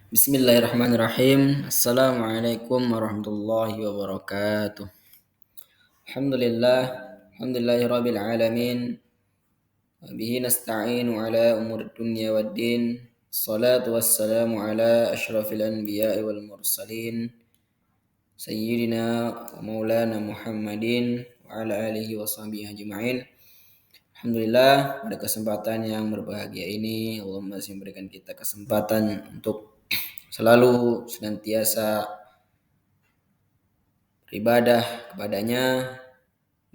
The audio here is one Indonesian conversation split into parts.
Bismillahirrahmanirrahim. Assalamualaikum warahmatullahi wabarakatuh. Alhamdulillah, alhamdulillahirabbil alamin. Bihi nasta'inu ala umuri dunya waddin. Salatu wassalamu ala asyrafil anbiya'i wal mursalin. Sayyidina wa maulana Muhammadin wa ala alihi wa sahbihi ajma'in. Alhamdulillah, pada kesempatan yang berbahagia ini Allah masih memberikan kita kesempatan untuk selalu senantiasa beribadah kepadanya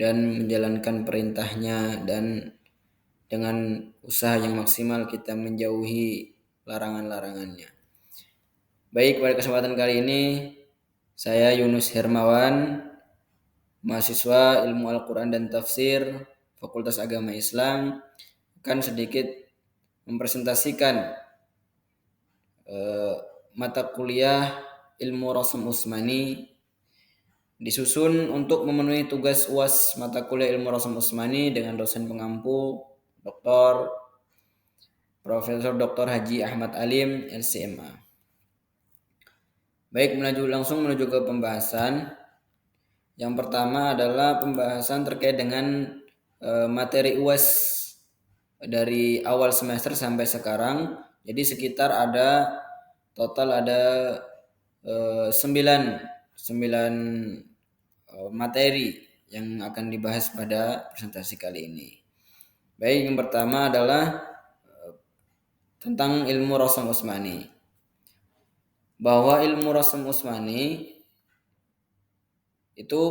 dan menjalankan perintahnya, dan dengan usaha yang maksimal kita menjauhi larangan-larangannya. Baik, pada kesempatan kali ini saya Yunus Hermawan, mahasiswa Ilmu Al-Quran dan Tafsir Fakultas Agama Islam, akan sedikit mempresentasikan mata kuliah Ilmu Rasm Utsmani, disusun untuk memenuhi tugas UAS mata kuliah Ilmu Rasm Utsmani dengan dosen pengampu Profesor Dr. Haji Ahmad Alim, LCMA. Baik, langsung menuju ke pembahasan. Yang pertama adalah pembahasan terkait dengan materi UAS dari awal semester sampai sekarang. Jadi sekitar total ada 9 materi yang akan dibahas pada presentasi kali ini. Baik, yang pertama adalah tentang ilmu Rasm Utsmani. Bahwa ilmu Rasm Utsmani itu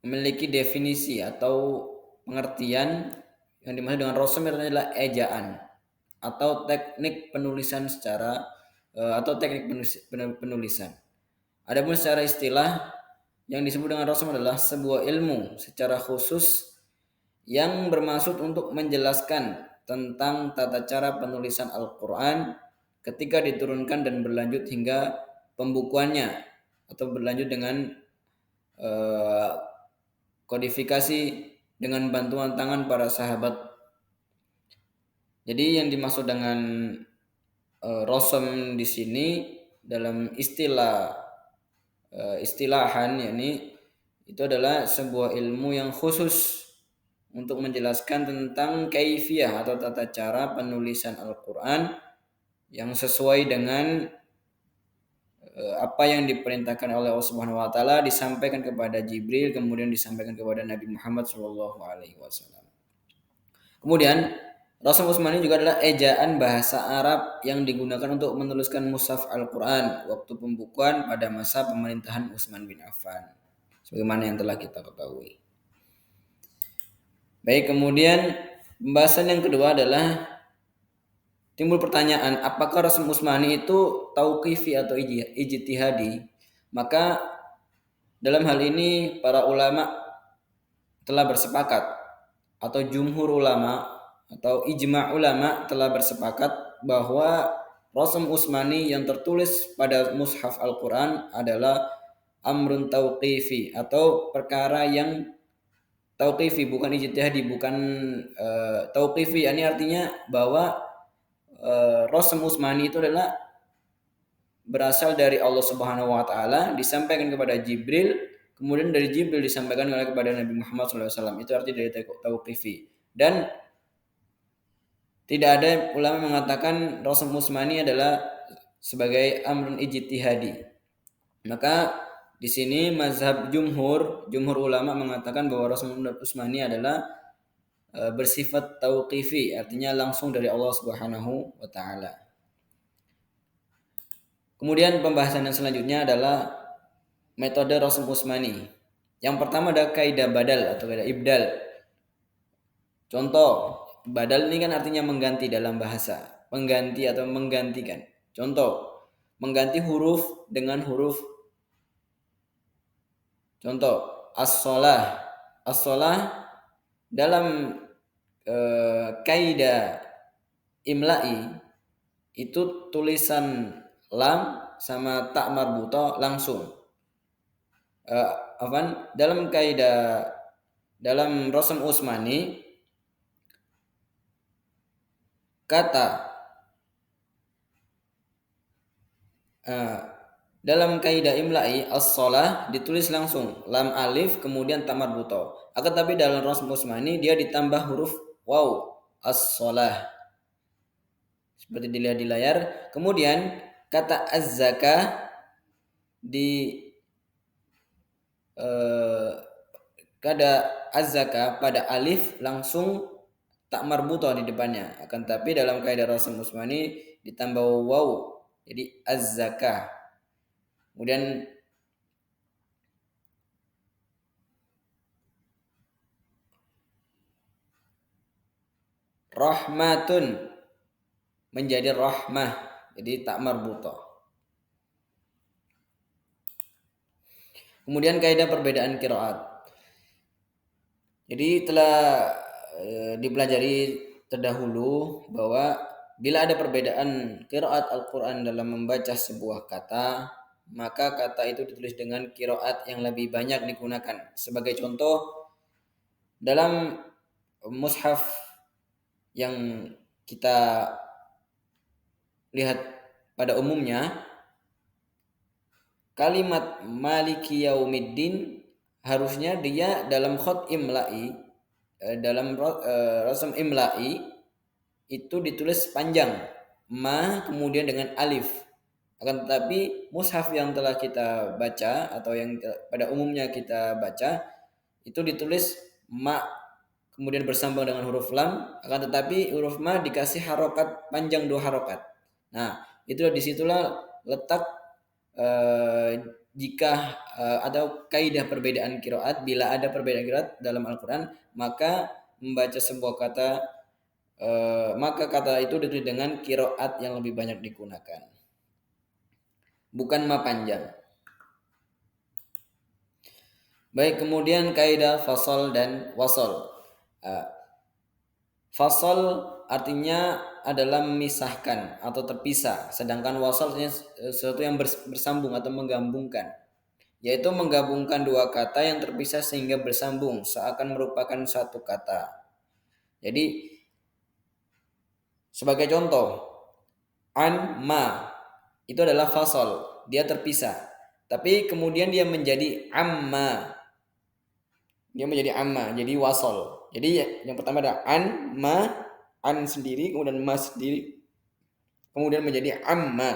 memiliki definisi atau pengertian yang dimaksud dengan rasm adalah ejaan atau teknik penulisan penulisan. Adapun secara istilah, yang disebut dengan rasm adalah sebuah ilmu secara khusus yang bermaksud untuk menjelaskan tentang tata cara penulisan Al-Quran ketika diturunkan dan berlanjut hingga pembukuannya, atau berlanjut dengan kodifikasi dengan bantuan tangan para sahabat. Jadi yang dimaksud dengan rasm di sini dalam istilahan, yakni itu adalah sebuah ilmu yang khusus untuk menjelaskan tentang kaifiyah atau tata cara penulisan Al-Quran yang sesuai dengan apa yang diperintahkan oleh Allah Subhanahu wa taala, disampaikan kepada Jibril, kemudian disampaikan kepada Nabi Muhammad SAW. Kemudian Rasm Utsmani juga adalah ejaan bahasa Arab yang digunakan untuk menuliskan mushaf Al-Quran waktu pembukuan pada masa pemerintahan Utsman bin Affan, sebagaimana yang telah kita ketahui. Baik, kemudian pembahasan yang kedua adalah timbul pertanyaan, apakah Rasm Utsmani itu tauqifi atau ijtihadi? Maka dalam hal ini para ulama telah bersepakat, atau jumhur ulama atau ijma' ulama telah bersepakat bahwa Rasm Utsmani yang tertulis pada mushaf Al-Quran adalah amrun tauqifi, atau perkara yang tauqifi, bukan ijtihadi, bukan tauqifi. Ini artinya bahwa Rasm Utsmani itu adalah berasal dari Allah Subhanahu wa taala, disampaikan kepada Jibril, kemudian dari Jibril disampaikan kepada Nabi Muhammad SAW. Itu arti dari tauqifi. Dan tidak ada ulama mengatakan Rasm Utsmani adalah sebagai amrun ijtihadi. Maka di sini mazhab jumhur ulama mengatakan bahwa Rasm Utsmani adalah bersifat tauqifi, artinya langsung dari Allah Subhanahu wa taala. Kemudian pembahasan yang selanjutnya adalah metode Rasm Utsmani. Yang pertama ada kaidah badal atau kaidah ibdal. Contoh, badal ini kan artinya mengganti dalam bahasa, pengganti atau menggantikan. Contoh, mengganti huruf dengan huruf. Contoh, as-shalah. As-shalah dalam kaidah imla'i itu tulisan lam sama tak marbuta langsung. Dalam kaidah dalam Rasm Utsmani, kata Dalam kaidah imla'i as-shalah ditulis langsung lam alif kemudian ta marbuto. Akan tapi dalam Rasm Utsmani dia ditambah huruf waw as-shalah. Seperti dilihat di layar. Kemudian kata az-zakah di kada az-zakah pada alif langsung tak marbuto di depannya. Akan tapi dalam kaidah Rasm Utsmani ditambah waw. Jadi az-zakah. Kemudian rahmatun menjadi rahmah, jadi tak marbuto. Kemudian kaidah perbedaan qiraat. Jadi telah dipelajari terdahulu bahwa bila ada perbedaan qiraat Al-Quran dalam membaca sebuah kata, maka kata itu ditulis dengan qiraat yang lebih banyak digunakan. Sebagai contoh, dalam mushaf yang kita lihat pada umumnya, kalimat maliki yaumiddin harusnya dia dalam khot imla'i, dalam rasam imla'i itu ditulis panjang, ma kemudian dengan alif. Akan tetapi mushaf yang telah kita baca atau yang pada umumnya kita baca itu ditulis ma kemudian bersambung dengan huruf lam, akan tetapi huruf ma dikasih harokat panjang 2 harokat. Nah, itu disitulah letak jika ada kaidah perbedaan qiraat. Bila ada perbedaan qiraat dalam Al-Quran, maka membaca sebuah kata, maka kata itu ditulis dengan qiraat yang lebih banyak digunakan, bukan ma panjang. Baik, kemudian kaidah fasal dan wasal. Fasal artinya adalah memisahkan atau terpisah, sedangkan wasal artinya sesuatu yang bersambung atau menggabungkan, yaitu menggabungkan dua kata yang terpisah sehingga bersambung seakan merupakan satu kata. Jadi sebagai contoh, an ma itu adalah fasal, dia terpisah, tapi kemudian dia menjadi amma, jadi wasal. Jadi yang pertama ada an ma, an sendiri, kemudian ma sendiri, kemudian menjadi amma.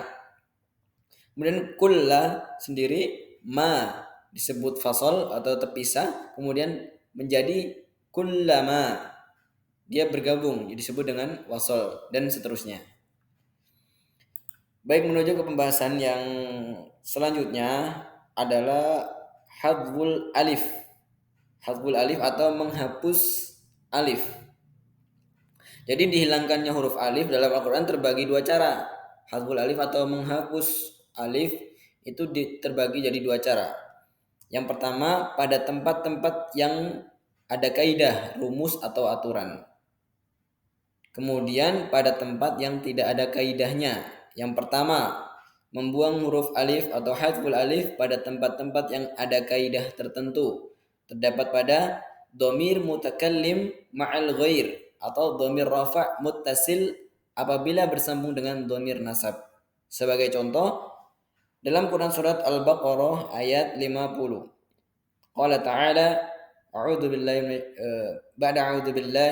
Kemudian kulla sendiri, ma disebut fasal atau terpisah, kemudian menjadi kullama, dia bergabung disebut dengan wasal, dan seterusnya. Baik, menuju ke pembahasan yang selanjutnya adalah hadful alif. Hadful alif atau menghapus alif. Jadi dihilangkannya huruf alif dalam Al-Quran terbagi dua cara. Hadful alif atau menghapus alif itu terbagi jadi dua cara. Yang pertama, pada tempat-tempat yang ada kaidah, rumus atau aturan. Kemudian pada tempat yang tidak ada kaidahnya. Yang pertama, membuang huruf alif atau hadful alif pada tempat-tempat yang ada kaidah tertentu. Terdapat pada dhamir mutakallim ma'al ghair atau dhamir rafa' muttasil apabila bersambung dengan dhamir nasab. Sebagai contoh, dalam Quran surat Al-Baqarah ayat 50. Qala ta'ala a'udzu billahi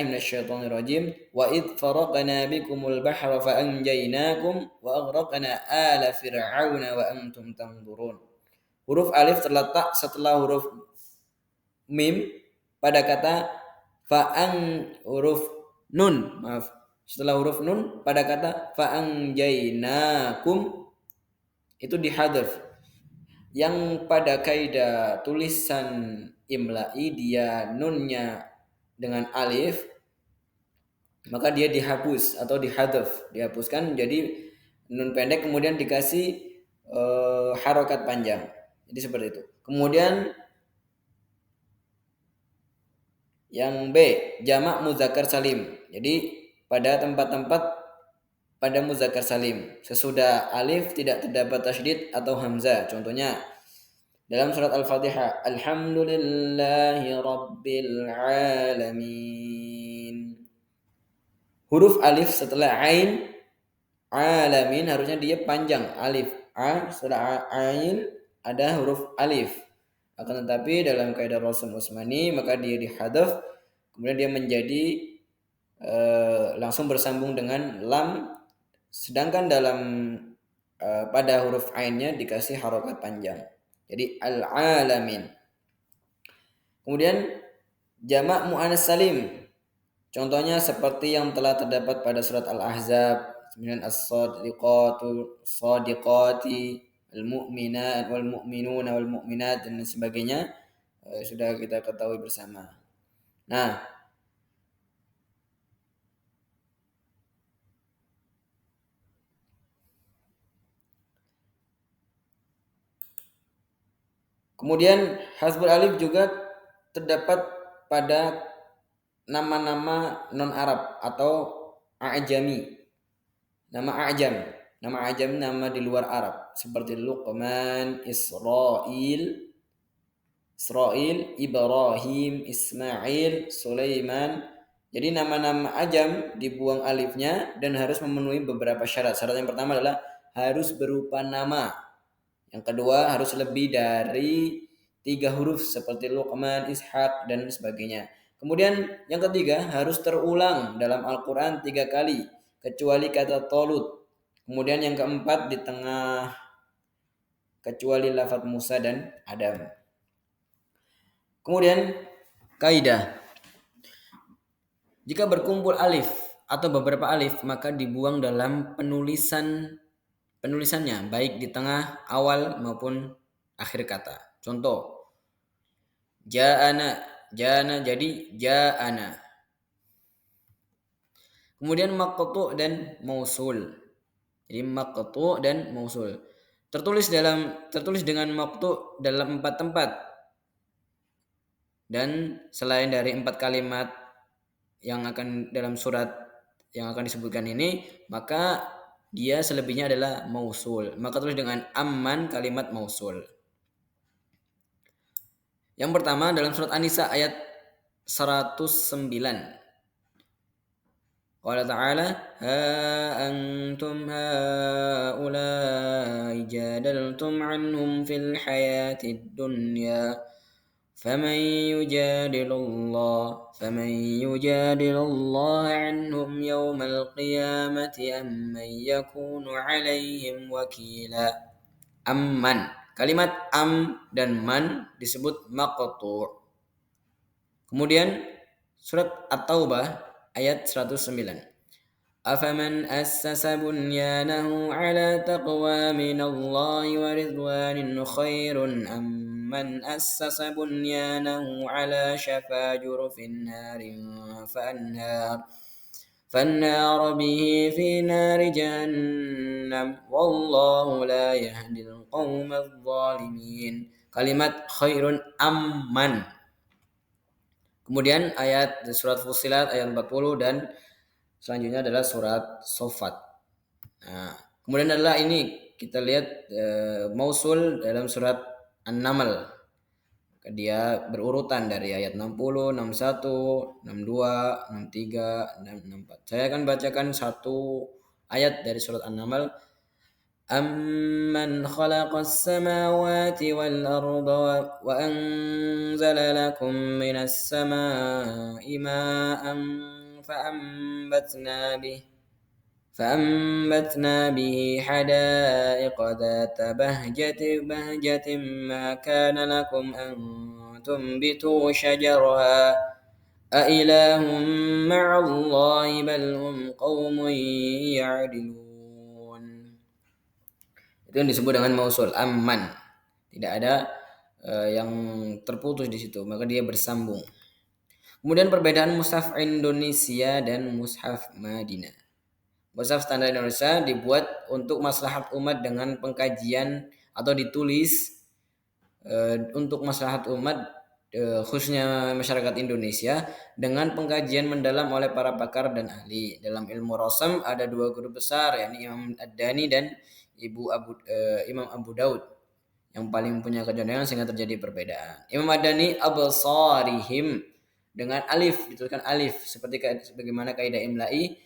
minasyaitonir rajim wa id faraqna bikumul bahra fa anjaynakum wa aghraqna ala fir'auna wa antum tanzurun. Huruf alif terletak setelah huruf mim pada kata huruf nun, setelah huruf nun pada kata fa'anjainakum itu dihadzaf. Yang pada kaidah tulisan imla'i dia nunnya dengan alif, maka dia dihapus atau dihadzaf, dihapuskan jadi nun pendek kemudian dikasih harokat panjang. Jadi seperti itu. Kemudian yang B, jamak muzakkar salim. Jadi pada tempat-tempat pada muzakkar salim sesudah alif tidak terdapat tasydid atau hamzah. Contohnya dalam surat Al-Fatihah, alhamdulillahi rabbil alamin. Huruf alif setelah ain alamin harusnya dia panjang, alif a, setelah ain ada huruf alif. Akan tetapi dalam kaidah Rasm Utsmani maka dia dihadzaf, kemudian dia menjadi langsung bersambung dengan lam, sedangkan dalam pada huruf ainnya dikasih harokat panjang. Jadi al-alamin. Kemudian jamak muannas salim. Contohnya seperti yang telah terdapat pada surat Al-Ahzab, kemudian as-sadiqatu, sadiqati, al-mu'minat wal mu'minuna wal mu'minat dan sebagainya sudah kita ketahui bersama. Nah, kemudian hasbul alif juga terdapat pada nama-nama non Arab atau ajami. Nama ajam, nama di luar Arab seperti Luqman, Israil, Ibrahim, Ismail, Sulaiman. Jadi nama-nama ajam dibuang alifnya dan harus memenuhi beberapa syarat. Syarat yang pertama adalah harus berupa nama. Yang kedua harus lebih dari 3 huruf seperti Luqman, Ishaq dan sebagainya. Kemudian yang ketiga harus terulang dalam Al-Quran 3 kali kecuali kata Tolut. Kemudian yang keempat di tengah kecuali lafaz Musa dan Adam. Kemudian kaidah, jika berkumpul alif atau beberapa alif maka dibuang dalam penulisannya baik di tengah, awal maupun akhir kata. Contoh, ja'ana jadi ja'ana. Kemudian maqtu' dan mausul. Jadi maqtu' dan mausul. Tertulis dengan maqtu' dalam 4 tempat. Dan selain dari 4 kalimat yang akan dalam surat yang akan disebutkan ini, maka dia selebihnya adalah mausul. Maka tulis dengan amman kalimat mausul. Yang pertama dalam surat An-Nisa ayat 109. Qala ta'ala ha antum haula'i jadaltum anhum fil hayatid dunya faman yujadilullah anhum yawmal qiyamati amman yakunu alaihim wakila. Amman, kalimat am dan man disebut maqtu'. Kemudian surat At-Taubah ayat 109. Afaman assasa bunyanahu ala taqwa minallahi wa ridwanin khairun amman assasa bunyanahu ala syafa jurufin narin فالنار به في نار جهنم والله لا يهدي القوم الظالمين. Kalimat khairun amman. Kemudian ayat surat Fussilat ayat 40 dan selanjutnya adalah surat Saffat. Nah, kemudian adalah ini kita lihat mausul dalam surat An-Naml. Dia berurutan dari ayat 60, 61, 62, 63, dan 64. Saya akan bacakan satu ayat dari surat An-Naml. Amman khalaqas samawati wal arda wa anzala lakum minas samai ma'an فأنبتنا به حدائق ذات بهجة ما كان لكم أن تنبتوا شجرها أإله مع الله بل هم قوم يعدلون. Itu yang disebut dengan mausul amman. Tidak ada yang terputus di situ, maka dia bersambung. Kemudian perbedaan mushaf Indonesia dan mushaf Madinah. Mushaf standar Indonesia dibuat untuk maslahat umat dengan pengkajian atau ditulis untuk maslahat umat khususnya masyarakat Indonesia dengan pengkajian mendalam oleh para pakar dan ahli. Dalam ilmu Rasm ada 2 guru besar, yakni Imam Ad-Dani dan Imam Abu Daud yang paling punya kecenderungan sehingga terjadi perbedaan. Imam Ad-Dani absarihim dengan alif, dituliskan alif seperti sebagaimana kaidah imla'i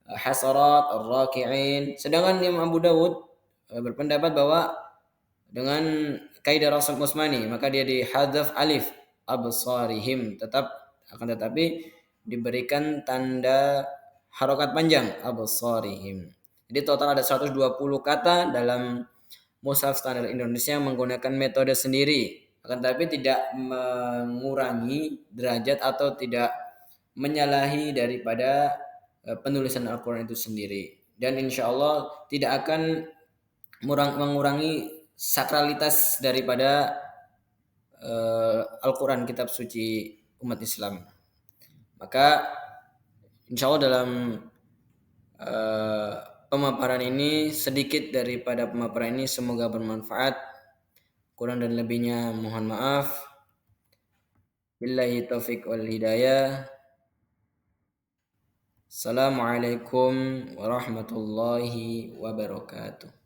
hasarat ar-raki'in. Sedangkan Imam Abu Dawud berpendapat bahwa dengan kaidah Rasm Utsmani maka dia dihadzaf alif absarihim, akan tetapi diberikan tanda harokat panjang absarihim. Jadi total ada 120 kata dalam Mushaf Standar Indonesia yang menggunakan metode sendiri, akan tetapi tidak mengurangi derajat atau tidak menyalahi daripada penulisan Al-Quran itu sendiri, dan insya Allah tidak akan mengurangi sakralitas daripada Al-Quran, kitab suci umat Islam. Maka insya Allah dalam pemaparan ini, sedikit daripada pemaparan ini semoga bermanfaat. Kurang dan lebihnya mohon maaf. Billahi taufiq wal hidayah. Assalamualaikum warahmatullahi wabarakatuh.